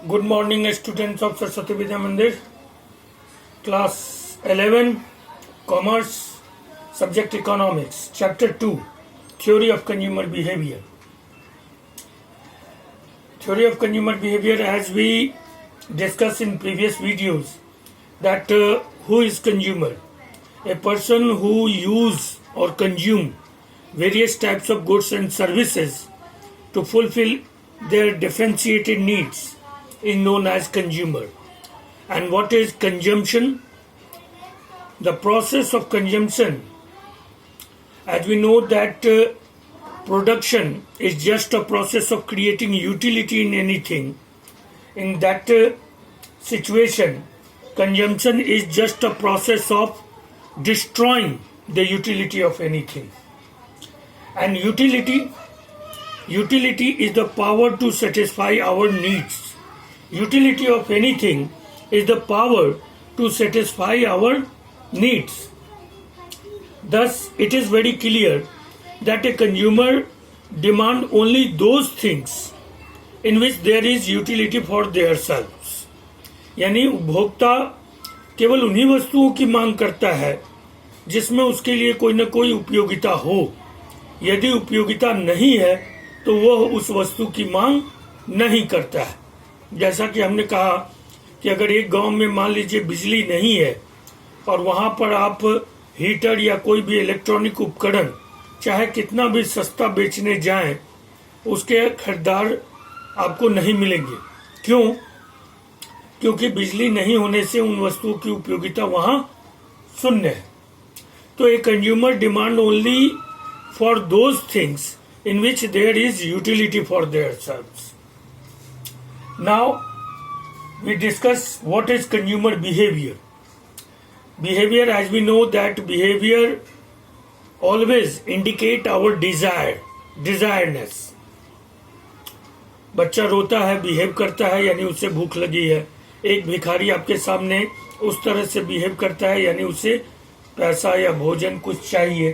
Good morning, students of Saraswati Vidya Mandir, class 11, commerce, subject economics, chapter 2, theory of consumer behavior. Theory of consumer behavior, as we discussed in previous videos, that who is consumer? A person who use or consume various types of goods and services to fulfill their differentiated needs is known as consumer. And what is consumption? The process of consumption, as we know that production is just a process of creating utility in anything. In that situation, consumption is just a process of destroying the utility of anything. And utility is the power to satisfy our needs. Utility of anything is the power to satisfy our needs. Thus, it is very clear that a consumer demand only those things in which there is utility for their selves. यानी उपभोक्ता केवल उन्हीं वस्तुओं की मांग करता है जिसमें उसके लिए कोई न कोई उपयोगिता हो. यदि उपयोगिता नहीं है तो वह उस वस्तु की मांग नहीं करता है. जैसा कि हमने कहा कि अगर एक गांव में मान लीजिए बिजली नहीं है और वहां पर आप हीटर या कोई भी इलेक्ट्रॉनिक उपकरण चाहे कितना भी सस्ता बेचने जाएं, उसके खरीदार आपको नहीं मिलेंगे. क्यों? क्योंकि बिजली नहीं होने से उन वस्तुओं की उपयोगिता वहां शून्य है. तो a consumer demand only for those things in which there is utility for themselves. Now, we discuss what is consumer behavior. Behavior, as we know that behavior always indicate our desiredness. बच्चा रोता है, behave करता है, यानी उसे भूख लगी है. एक भिखारी आपके सामने उस तरह से बिहेव करता है, यानी उसे पैसा या भोजन कुछ चाहिए.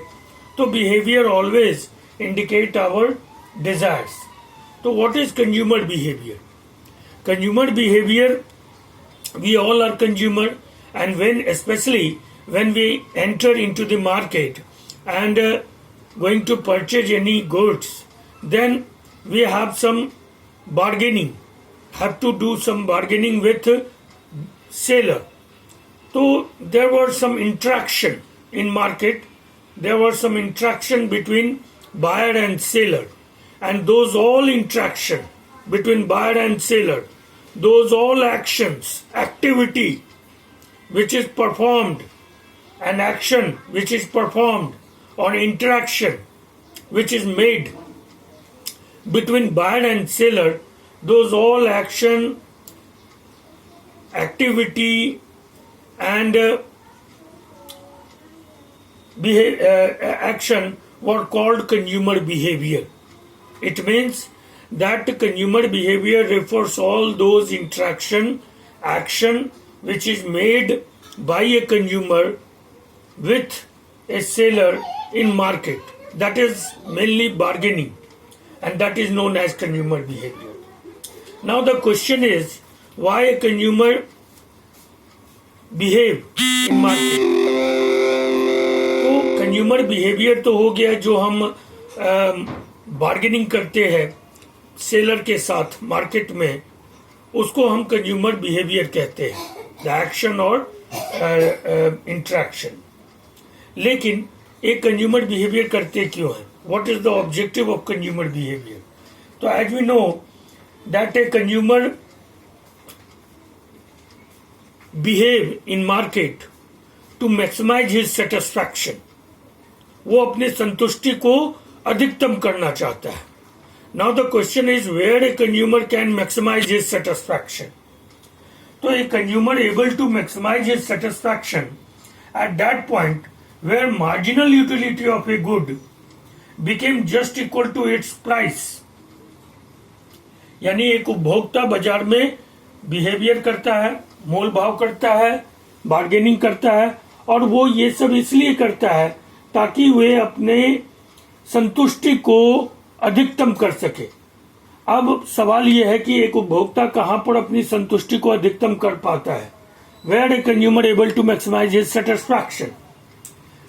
तो behavior always indicate our desires. So what is consumer behavior? Consumer behavior, we all are consumer, and especially when we enter into the market and going to purchase any goods, then we have some bargaining, have to do some bargaining with seller. So there was some interaction in market, there was some interaction between buyer and seller, and those all interaction between buyer and seller, those all actions, activity which is performed, an action which is performed, or interaction which is made between buyer and seller, those all action, activity and action were called consumer behavior. It means that consumer behavior refers all those interaction, action which is made by a consumer with a seller in market. That is mainly bargaining, and that is known as consumer behavior. Now the question is, why a consumer behave in market? Consumer behaviour तो हो गया जो हम bargaining करते हैं seller के साथ market में, उसको हम कंज्यूमर बिहेवियर कहते हैं, द एक्शन और इंटरेक्शन. लेकिन एक कंज्यूमर बिहेवियर करते क्यों है? What is the objective of consumer behaviour? तो as we know that a consumer behave in market to maximise his satisfaction. वो अपने संतुष्टि को अधिकतम करना चाहता है. Now the question is where a consumer can maximise his satisfaction. तो a consumer able to maximise his satisfaction at that point where marginal utility of a good became just equal to its price. यानी एक उपभोक्ता बाजार में behaviour करता है, मोल भाव करता है, बार्गेनिंग करता है, और वो ये सब इसलिए करता है ताकि वे अपने संतुष्टि को अधिकतम कर सके. अब सवाल यह है कि एक उपभोक्ता कहां पर अपनी संतुष्टि को अधिकतम कर पाता है, where a consumer able to maximise his satisfaction.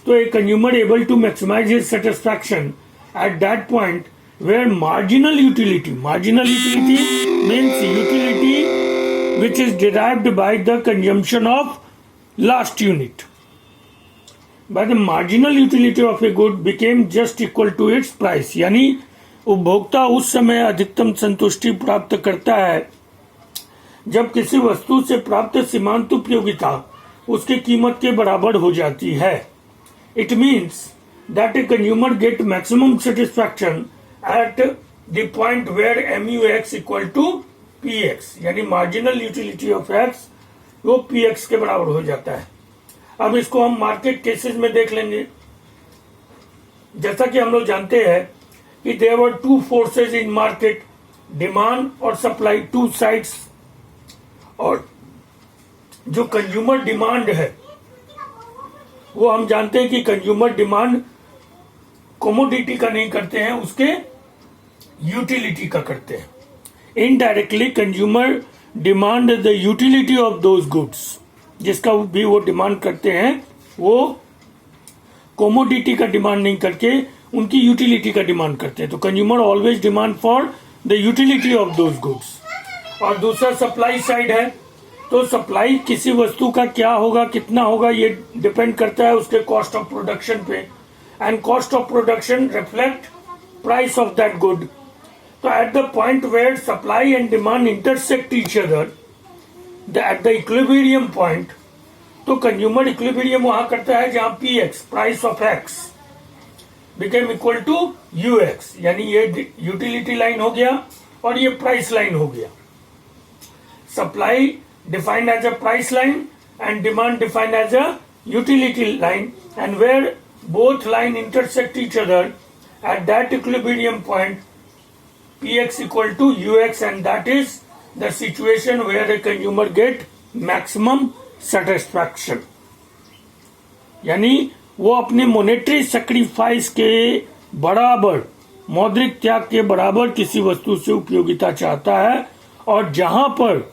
तो a consumer able to maximise his satisfaction at that point where marginal utility means utility which is derived by the consumption of last unit by the marginal utility of a good became just equal to its price। यानी उपभोक्ता उस समय अधिकतम संतुष्टि प्राप्त करता है जब किसी वस्तु से प्राप्त सीमांत उपयोगिता उसकी कीमत के बराबर हो जाती है। It means that a consumer get maximum satisfaction at the point where MUX equal to PX, यानी marginal utility of X वो PX के बराबर हो जाता है। अब इसको हम मार्केट केसेस में देख लेंगे। जैसा कि हम लोग जानते हैं कि there were two forces in market, demand और सप्लाई, टू साइड्स। और जो कंज्यूमर डिमांड है वो हम जानते हैं कि कंज्यूमर डिमांड कमोडिटी का नहीं करते हैं, उसके यूटिलिटी का करते हैं। Indirectly consumer demand the utility of those goods, जिसका भी वो डिमांड करते हैं वो कमोडिटी का डिमांड नहीं करके उनकी यूटिलिटी का डिमांड करते हैं। तो consumer always demand for the utility of those goods. और दूसरा सप्लाई साइड है, तो सप्लाई किसी वस्तु का क्या होगा, कितना होगा, ये डिपेंड करता है उसके कॉस्ट ऑफ प्रोडक्शन पे, and cost of production reflect price of that good. तो at the point where supply and demand intersect each other at the equilibrium point, तो कंज्यूमर इक्विलिब्रियम वहां करता है जहां PX price of X became equal to UX, यानी ये utility line हो गया और ये प्राइस लाइन हो गया। Supply defined as a price line and demand defined as a utility line, and where both line intersect each other at that equilibrium point PX equal to UX, and that is the situation where a consumer get maximum satisfaction। यानी वो अपने monetary sacrifice के बराबर, मौद्रिक त्याग के बराबर किसी वस्तु से उपयोगिता चाहता है, और जहां पर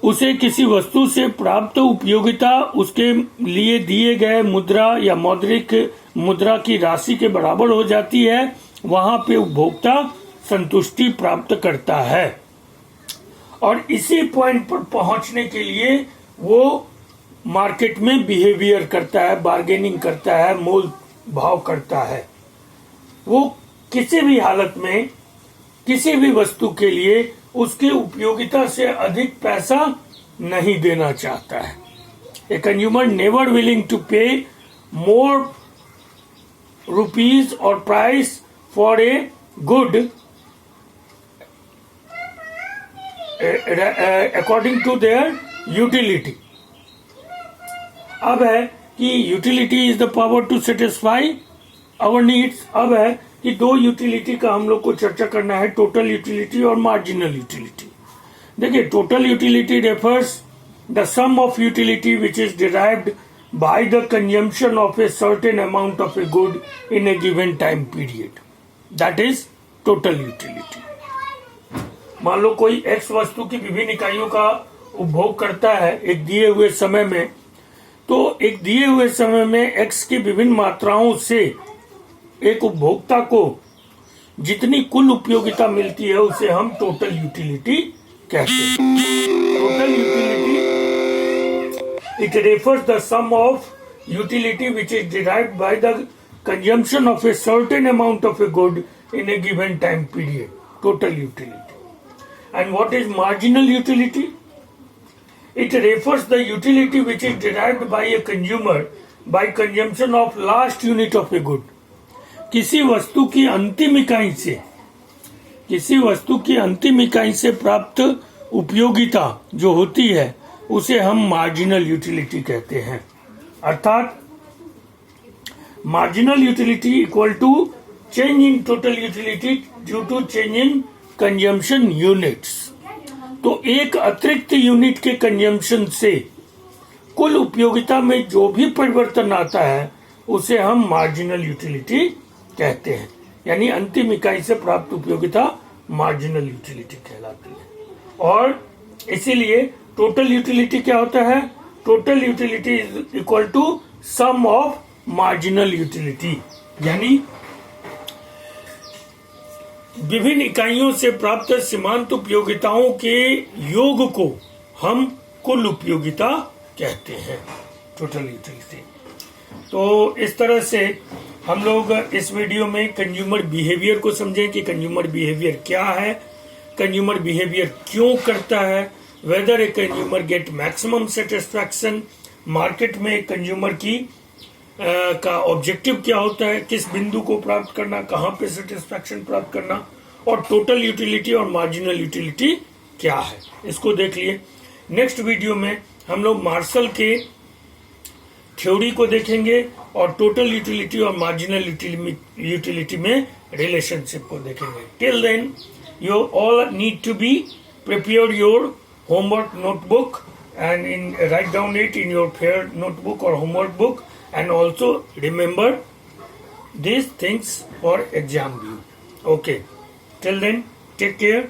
उसे किसी वस्तु से प्राप्त उपयोगिता उसके लिए दिए गए मुद्रा या मौद्रिक मुद्रा की राशि के बराबर हो जाती है, वहां पे उपभोक्ता संतुष्टि प्राप्त करता है। और इसी पॉइंट पर पहुंचने के लिए वो मार्केट में बिहेवियर करता है, बार्गेनिंग करता है, मोल भाव करता है। वो किसी भी हालत में किसी भी वस्तु के लिए उसकी उपयोगिता से अधिक पैसा नहीं देना चाहता है। A consumer never willing to pay more rupees और price for a good according to their utility. अब है कि utility is the power to satisfy our needs. अब है कि दो यूटिलिटी का हम लोग को चर्चा करना है, टोटल यूटिलिटी और मार्जिनल यूटिलिटी। देखिए, total utility refers the sum of utility which is derived by the consumption of a certain amount of a good in a given time period, that is total utility. मान लो कोई x वस्तु की विभिन्न इकाइयों का उपभोग करता है एक दिए हुए समय में, तो एक दिए हुए समय में एक्स की विभिन्न मात्राओं से एक उपभोक्ता को जितनी कुल उपयोगिता मिलती है उसे हम टोटल यूटिलिटी कहते हैं। Total utility it refers the sum of utility which is derived by the consumption of a certain amount of a good in a given time period, total utility. And what is marginal utility? It refers the utility which is derived by a consumer by consumption of last unit of a good। किसी वस्तु की अंतिम इकाई से प्राप्त उपयोगिता जो होती है उसे हम मार्जिनल यूटिलिटी कहते हैं। अर्थात marginal utility equal to change in total utility due to change in consumption units. तो एक अतिरिक्त यूनिट के कंजम्पशन से कुल उपयोगिता में जो भी परिवर्तन आता है उसे हम मार्जिनल यूटिलिटी कहते हैं। यानी अंतिम इकाई से प्राप्त उपयोगिता मार्जिनल यूटिलिटी कहलाती है। और इसीलिए टोटल यूटिलिटी क्या होता है? Total utility is equal to sum of marginal utility, यानी विभिन्न इकाइयों से प्राप्त सीमांत उपयोगिताओं के योग को हम कुल उपयोगिता कहते हैं, टोटल यूटिलिटी। तो इस तरह से हम लोग इस वीडियो में कंज्यूमर बिहेवियर को समझें कि कंज्यूमर बिहेवियर क्या है, कंज्यूमर बिहेवियर क्यों करता है, whether a consumer get maximum satisfaction, market में कंज्यूमर की का ऑब्जेक्टिव क्या होता है, किस बिंदु को प्राप्त करना, कहां पे सेटिस्फैक्शन प्राप्त करना, और टोटल यूटिलिटी और मार्जिनल यूटिलिटी क्या है, इसको देख लिए। नेक्स्ट वीडियो में हम लोग मार्शल के थ्योरी को देखेंगे और टोटल यूटिलिटी और मार्जिनल यूटिलिटी में रिलेशनशिप को देखेंगे। Till then you all need to be prepare your homework notebook and write down it in your fair notebook or homework book, and also remember these things for exam view. Okay, till then, take care.